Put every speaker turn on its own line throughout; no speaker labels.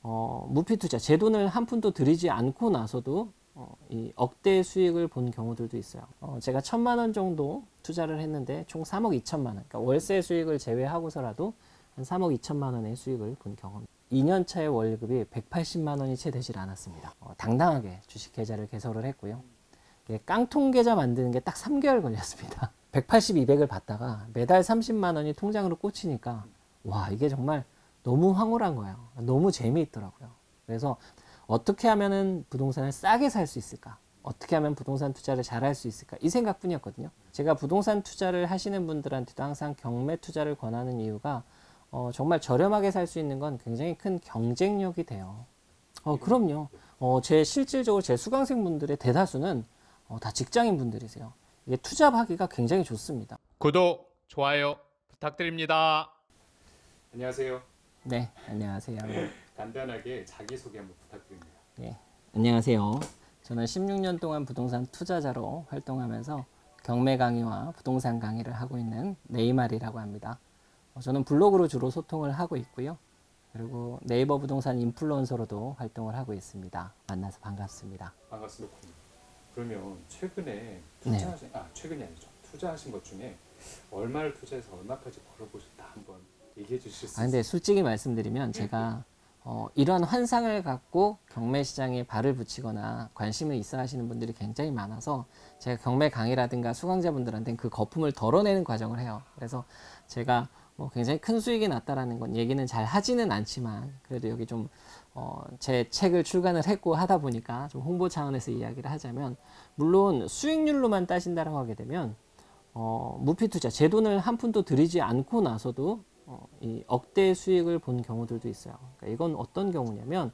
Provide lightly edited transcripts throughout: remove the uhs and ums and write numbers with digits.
무피 투자, 제 돈을 한 푼도 들이지 않고 나서도 이 억대 수익을 본 경우들도 있어요. 제가 1,000만 원 정도 투자를 했는데 총 3억 2천만 원, 그러니까 월세 수익을 제외하고서라도 한 3억 2천만 원의 수익을 본 경험. 2년 차의 월급이 180만 원이 채 되질 않았습니다. 당당하게 주식 계좌를 개설을 했고요. 깡통 계좌 만드는 게 딱 3개월 걸렸습니다. 180, 200을 받다가 매달 30만 원이 통장으로 꽂히니까 와, 이게 정말 너무 황홀한 거예요. 너무 재미있더라고요. 그래서 어떻게 하면은 부동산을 싸게 살 수 있을까? 어떻게 하면 부동산 투자를 잘 할 수 있을까? 이 생각뿐이었거든요. 제가 부동산 투자를 하시는 분들한테도 항상 경매 투자를 권하는 이유가 정말 저렴하게 살 수 있는 건 굉장히 큰 경쟁력이 돼요. 그럼요. 실질적으로 제 수강생분들의 대다수는 다 직장인 분들이세요. 이게 투잡하기가 굉장히 좋습니다.
구독, 좋아요 부탁드립니다.
안녕하세요.
네, 안녕하세요.
간단하게 자기소개 한번 부탁드립니다.
네, 안녕하세요. 저는 16년 동안 부동산 투자자로 활동하면서 경매 강의와 부동산 강의를 하고 있는 네이말이라고 합니다. 저는 블로그로 주로 소통을 하고 있고요. 그리고 네이버 부동산 인플루언서로도 활동을 하고 있습니다. 만나서 반갑습니다.
반갑습니다. 그러면 최근에
네.
최근이 아니죠. 투자하신 것 중에 얼마를 투자해서 얼마까지 벌어보셨다 한번 얘기해 주실 수 있어요?
근데 솔직히 말씀드리면 제가 이러한 환상을 갖고 경매 시장에 발을 붙이거나 관심을 있어 하시는 분들이 굉장히 많아서 제가 경매 강의라든가 수강자분들한테는 그 거품을 덜어내는 과정을 해요. 그래서 제가 굉장히 큰 수익이 났다라는 건 얘기는 잘 하지는 않지만 그래도 여기 좀 제 책을 출간을 했고 하다 보니까 좀 홍보 차원에서 이야기를 하자면, 물론 수익률로만 따진다라고 하게 되면 무피 투자, 제 돈을 한 푼도 들이지 않고 나서도 이 억대 수익을 본 경우들도 있어요. 그러니까 이건 어떤 경우냐면,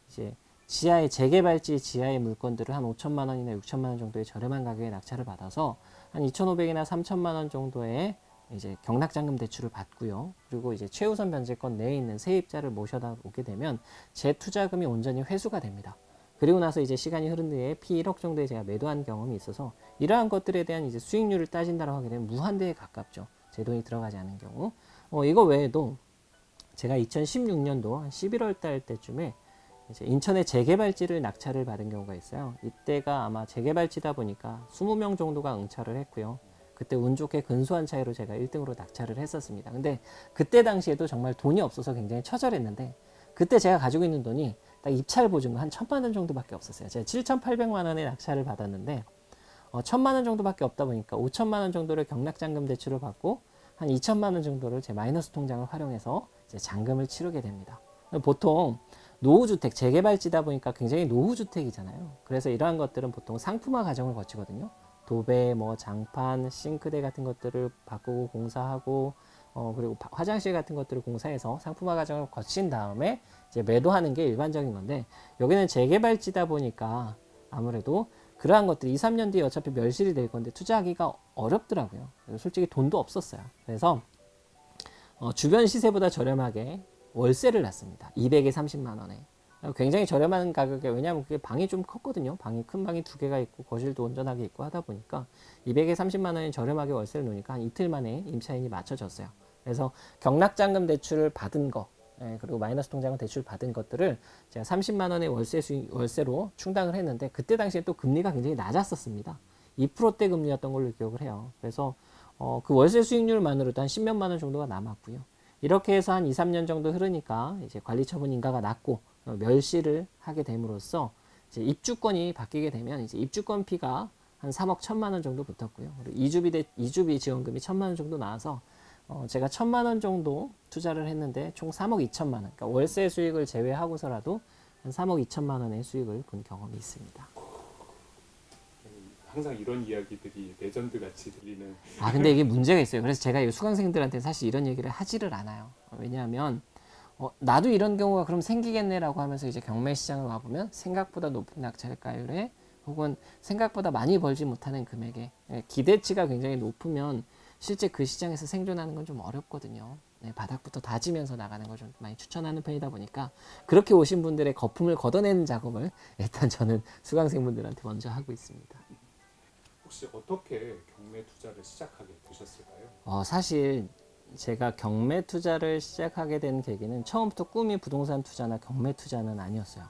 이제 지하의 재개발지 지하의 물건들을 한 5천만 원이나 6천만 원 정도의 저렴한 가격에 낙찰을 받아서 한 2,500이나 3천만 원 정도의 이제 경락잔금 대출을 받고요. 그리고 이제 최우선 변제권 내에 있는 세입자를 모셔다 오게 되면 제 투자금이 온전히 회수가 됩니다. 그리고 나서 이제 시간이 흐른 뒤에 피 1억 정도에 제가 매도한 경험이 있어서 이러한 것들에 대한 이제 수익률을 따진다고 하게 되면 무한대에 가깝죠. 제 돈이 들어가지 않은 경우. 이거 외에도 제가 2016년도 한 11월 달 때쯤에 이제 인천의 재개발지를 낙찰을 받은 경우가 있어요. 이때가 아마 재개발지다 보니까 20명 정도가 응찰을 했고요. 그때 운 좋게 근소한 차이로 제가 1등으로 낙찰을 했었습니다. 근데 그때 당시에도 정말 돈이 없어서 굉장히 처절했는데, 그때 제가 가지고 있는 돈이 딱 입찰 보증금 한 1,000만 원 정도밖에 없었어요. 제가 7,800만 원의 낙찰을 받았는데 1,000만 원 정도밖에 없다 보니까 5천만 원 정도를 경락잔금 대출을 받고 한 2천만 원 정도를 제 마이너스 통장을 활용해서 이제 잔금을 치르게 됩니다. 보통 노후주택, 재개발지다 보니까 굉장히 노후주택이잖아요. 그래서 이러한 것들은 보통 상품화 과정을 거치거든요. 도배, 장판, 싱크대 같은 것들을 바꾸고 공사하고, 그리고 화장실 같은 것들을 공사해서 상품화 과정을 거친 다음에 이제 매도하는 게 일반적인 건데, 여기는 재개발지다 보니까 아무래도 그러한 것들이 2, 3년 뒤에 어차피 멸실이 될 건데 투자하기가 어렵더라고요. 솔직히 돈도 없었어요. 그래서 주변 시세보다 저렴하게 월세를 놨습니다. 200에 30만 원에. 굉장히 저렴한 가격에, 왜냐하면 그게 방이 좀 컸거든요. 큰 방이 2개가 있고 거실도 온전하게 있고 하다 보니까 200에 30만 원에 저렴하게 월세를 놓으니까 한 이틀 만에 임차인이 맞춰졌어요. 그래서 경락잔금 대출을 받은 거, 그리고 마이너스 통장은 대출 받은 것들을 제가 30만 원의 월세로 충당을 했는데, 그때 당시에 또 금리가 굉장히 낮았었습니다. 2%대 금리였던 걸로 기억을 해요. 그래서 그 월세 수익률만으로도 한 10몇만 원 정도가 남았고요. 이렇게 해서 한 2, 3년 정도 흐르니까 이제 관리처분 인가가 났고 멸실을 하게 됨으로써 이제 입주권이 바뀌게 되면 이제 입주권 피가 한 3억 1천만 원 정도 붙었고요. 그리고 이주비 지원금이 1천만 원 정도 나와서 제가 1천만 원 정도 투자를 했는데 총 3억 2천만 원, 그러니까 월세 수익을 제외하고서라도 한 3억 2천만 원의 수익을 본 경험이 있습니다.
항상 이런 이야기들이 레전드 같이 들리는.
근데 이게 문제가 있어요. 그래서 제가 이 수강생들한테 사실 이런 얘기를 하지를 않아요. 왜냐하면 나도 이런 경우가 그럼 생기겠네라고 하면서 이제 경매 시장을 와보면 생각보다 높은 낙찰가율에, 혹은 생각보다 많이 벌지 못하는 금액에, 기대치가 굉장히 높으면 실제 그 시장에서 생존하는 건 좀 어렵거든요. 바닥부터 다지면서 나가는 걸 좀 많이 추천하는 편이다 보니까 그렇게 오신 분들의 거품을 걷어내는 작업을 일단 저는 수강생분들한테 먼저 하고 있습니다.
혹시 어떻게 경매 투자를 시작하게 되셨을까요?
사실 제가 경매 투자를 시작하게 된 계기는 처음부터 꿈이 부동산 투자나 경매 투자는 아니었어요.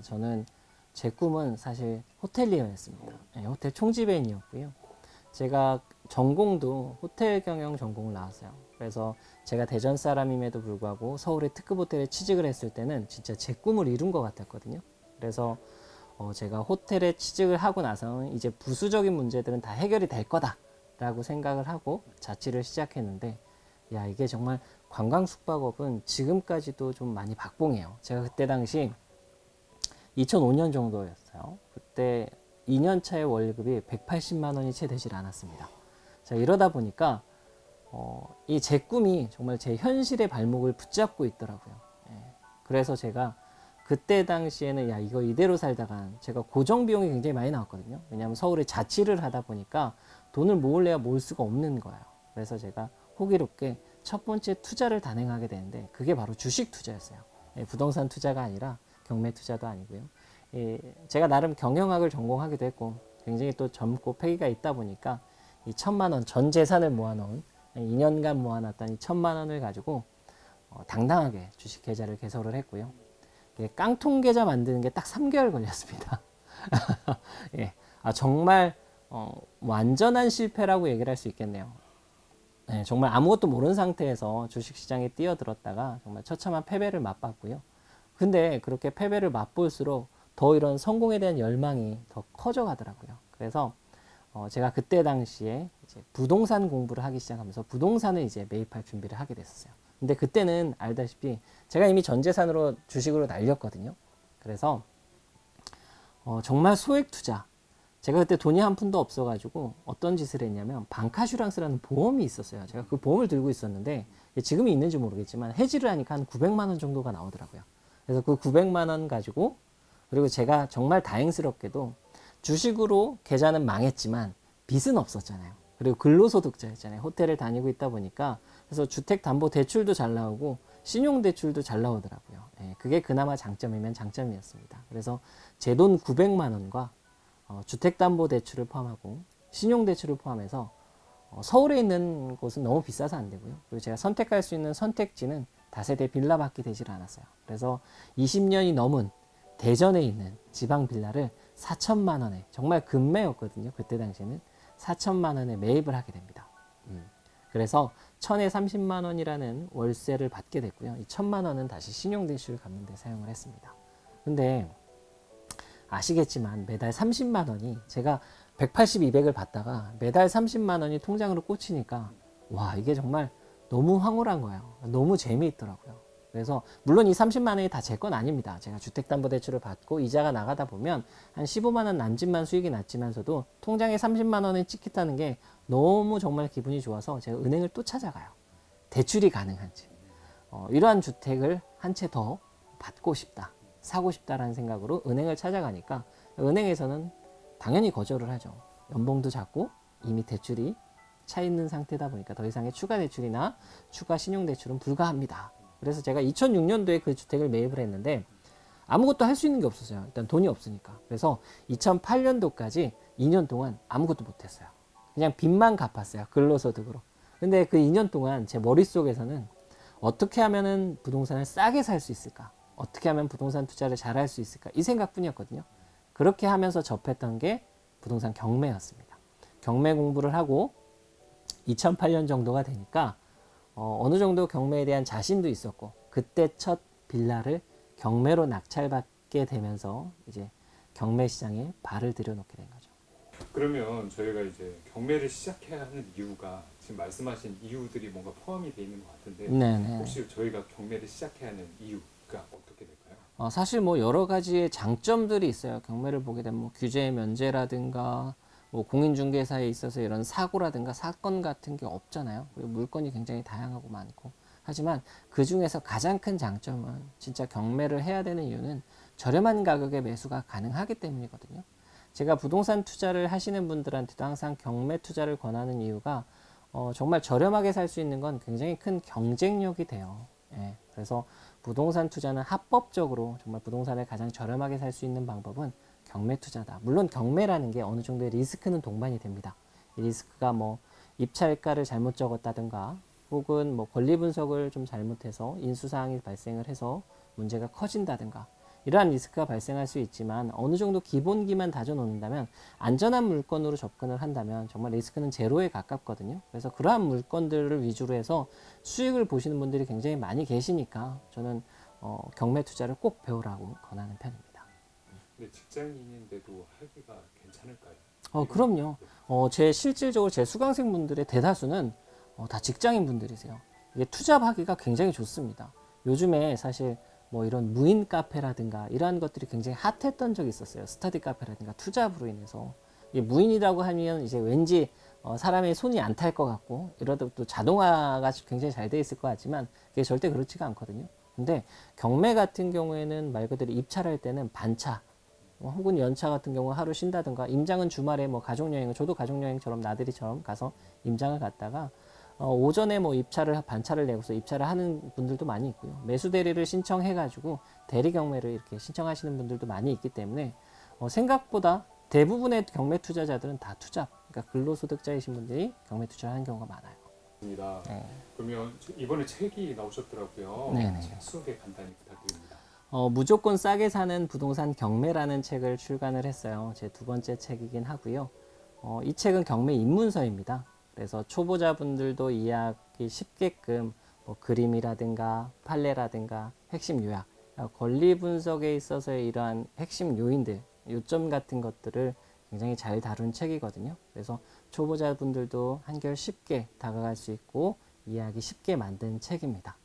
저는 제 꿈은 사실 호텔리어였습니다. 호텔 총지배인이었고요. 제가 전공도 호텔 경영 전공을 나왔어요. 그래서 제가 대전 사람임에도 불구하고 서울의 특급 호텔에 취직을 했을 때는 진짜 제 꿈을 이룬 것 같았거든요. 그래서 제가 호텔에 취직을 하고 나서는 이제 부수적인 문제들은 다 해결이 될 거다라고 생각을 하고 자취를 시작했는데, 야, 이게 정말 관광 숙박업은 지금까지도 좀 많이 박봉해요. 제가 그때 당시 2005년 정도였어요. 그때 2년 차의 월급이 180만 원이 채 되질 않았습니다. 자, 이러다 보니까 이 제 꿈이 정말 제 현실의 발목을 붙잡고 있더라고요. 그래서 제가 그때 당시에는 야, 이거 이대로 살다가 제가 고정 비용이 굉장히 많이 나왔거든요. 왜냐하면 서울에 자취를 하다 보니까 돈을 모을래야 모을 수가 없는 거예요. 그래서 제가 호기롭게 첫 번째 투자를 단행하게 되는데 그게 바로 주식 투자였어요. 부동산 투자가 아니라 경매 투자도 아니고요. 제가 나름 경영학을 전공하기도 했고 굉장히 또 젊고 패기가 있다 보니까 이 1,000만 원 전 재산을 모아놓은 2년간 모아놨던 이 1,000만 원을 가지고 당당하게 주식 계좌를 개설을 했고요. 깡통 계좌 만드는 게 딱 3개월 걸렸습니다. 예, 정말 완전한 실패라고 얘기를 할 수 있겠네요. 정말 아무것도 모르는 상태에서 주식시장에 뛰어들었다가 정말 처참한 패배를 맛봤고요. 근데 그렇게 패배를 맛볼수록 더 이런 성공에 대한 열망이 더 커져 가더라고요. 그래서 제가 그때 당시에 이제 부동산 공부를 하기 시작하면서 부동산을 이제 매입할 준비를 하게 됐었어요. 근데 그때는 알다시피 제가 이미 전 재산으로 주식으로 날렸거든요. 그래서 정말 소액 투자. 제가 그때 돈이 한 푼도 없어가지고 어떤 짓을 했냐면 방카슈랑스라는 보험이 있었어요. 제가 그 보험을 들고 있었는데 지금이 있는지 모르겠지만 해지를 하니까 한 900만 원 정도가 나오더라고요. 그래서 그 900만 원 가지고, 그리고 제가 정말 다행스럽게도 주식으로 계좌는 망했지만 빚은 없었잖아요. 그리고 근로소득자였잖아요. 호텔을 다니고 있다 보니까. 그래서 주택담보대출도 잘 나오고 신용대출도 잘 나오더라고요. 그게 그나마 장점이면 장점이었습니다. 그래서 제 돈 900만 원과 주택담보대출을 포함하고 신용대출을 포함해서 서울에 있는 곳은 너무 비싸서 안 되고요. 그리고 제가 선택할 수 있는 선택지는 다세대 빌라밖에 되질 않았어요. 그래서 20년이 넘은 대전에 있는 지방 빌라를 4천만 원에, 정말 금매였거든요. 그때 당시에는 4천만 원에 매입을 하게 됩니다. 그래서 1000에 30만 원이라는 월세를 받게 됐고요. 이 1000만 원은 다시 신용대출을 갚는 데 사용을 했습니다. 근데 아시겠지만 매달 30만 원이, 제가 180, 200을 받다가 매달 30만 원이 통장으로 꽂히니까 와, 이게 정말 너무 황홀한 거예요. 너무 재미있더라고요. 그래서 물론 이 30만 원이 다 제 건 아닙니다. 제가 주택담보대출을 받고 이자가 나가다 보면 한 15만 원 남짓만 수익이 났지만서도 통장에 30만 원을 찍혔다는 게 너무 정말 기분이 좋아서 제가 은행을 또 찾아가요. 대출이 가능한지. 이러한 주택을 한 채 더 받고 싶다, 사고 싶다라는 생각으로 은행을 찾아가니까 은행에서는 당연히 거절을 하죠. 연봉도 작고 이미 대출이 차 있는 상태다 보니까 더 이상의 추가 대출이나 추가 신용 대출은 불가합니다. 그래서 제가 2006년도에 그 주택을 매입을 했는데 아무것도 할 수 있는 게 없었어요. 일단 돈이 없으니까. 그래서 2008년도까지 2년 동안 아무것도 못했어요. 그냥 빚만 갚았어요. 근로소득으로. 근데 그 2년 동안 제 머릿속에서는 어떻게 하면은 부동산을 싸게 살 수 있을까? 어떻게 하면 부동산 투자를 잘할 수 있을까? 이 생각뿐이었거든요. 그렇게 하면서 접했던 게 부동산 경매였습니다. 경매 공부를 하고 2008년 정도가 되니까 어느 정도 경매에 대한 자신도 있었고, 그때 첫 빌라를 경매로 낙찰받게 되면서 이제 경매 시장에 발을 들여놓게 된 거죠.
그러면 저희가 이제 경매를 시작해야 하는 이유가 지금 말씀하신 이유들이 뭔가 포함이 되어 있는 것 같은데
네네.
혹시 저희가 경매를 시작해야 하는 이유가 어떻게 될까요?
사실 뭐 여러 가지의 장점들이 있어요. 경매를 보게 되면 뭐 규제 면제라든가 뭐 공인중개사에 있어서 이런 사고라든가 사건 같은 게 없잖아요. 그리고 물건이 굉장히 다양하고 많고. 하지만 그 중에서 가장 큰 장점은 진짜 경매를 해야 되는 이유는 저렴한 가격에 매수가 가능하기 때문이거든요. 제가 부동산 투자를 하시는 분들한테도 항상 경매 투자를 권하는 이유가 정말 저렴하게 살 수 있는 건 굉장히 큰 경쟁력이 돼요. 예, 그래서 부동산 투자는 합법적으로 정말 부동산을 가장 저렴하게 살 수 있는 방법은 경매 투자다. 물론 경매라는 게 어느 정도의 리스크는 동반이 됩니다. 이 리스크가 뭐 입찰가를 잘못 적었다든가 혹은 뭐 권리 분석을 좀 잘못해서 인수사항이 발생을 해서 문제가 커진다든가 이러한 리스크가 발생할 수 있지만 어느 정도 기본기만 다져놓는다면 안전한 물건으로 접근을 한다면 정말 리스크는 제로에 가깝거든요. 그래서 그러한 물건들을 위주로 해서 수익을 보시는 분들이 굉장히 많이 계시니까 저는 경매 투자를 꼭 배우라고 권하는 편입니다.
근데 직장인인데도 하기가 괜찮을까요?
그럼요. 실질적으로 제 수강생 분들의 대다수는 다 직장인 분들이세요. 이게 투잡하기가 굉장히 좋습니다. 요즘에 사실 뭐 이런 무인 카페라든가 이러한 것들이 굉장히 핫했던 적이 있었어요. 스터디 카페라든가 투잡으로 인해서. 이게 무인이라고 하면 이제 왠지 사람의 손이 안 탈 것 같고 이러다 또 자동화가 굉장히 잘 돼 있을 것 같지만 그게 절대 그렇지가 않거든요. 근데 경매 같은 경우에는 말 그대로 입찰할 때는 반차 혹은 연차 같은 경우 하루 쉰다든가 임장은 주말에 뭐 가족여행을 저도 가족여행처럼 나들이처럼 가서 임장을 갔다가 오전에 뭐 반차를 내고서 입찰을 하는 분들도 많이 있고요. 매수 대리를 신청해 가지고 대리 경매를 이렇게 신청하시는 분들도 많이 있기 때문에 생각보다 대부분의 경매 투자자들은 다 투잡, 그러니까 근로소득자이신 분들이 경매 투자를 하는 경우가 많아요.
입니다.
네.
그러면 이번에 책이 나오셨더라고요.
네네.
책 소개 간단히 부탁드립니다.
무조건 싸게 사는 부동산 경매라는 책을 출간을 했어요. 제 두 번째 책이긴 하고요. 이 책은 경매 입문서입니다. 그래서 초보자분들도 이해하기 쉽게끔 뭐 그림이라든가 판례라든가 핵심 요약, 권리 분석에 있어서의 이러한 핵심 요인들, 요점 같은 것들을 굉장히 잘 다룬 책이거든요. 그래서 초보자분들도 한결 쉽게 다가갈 수 있고 이해하기 쉽게 만든 책입니다.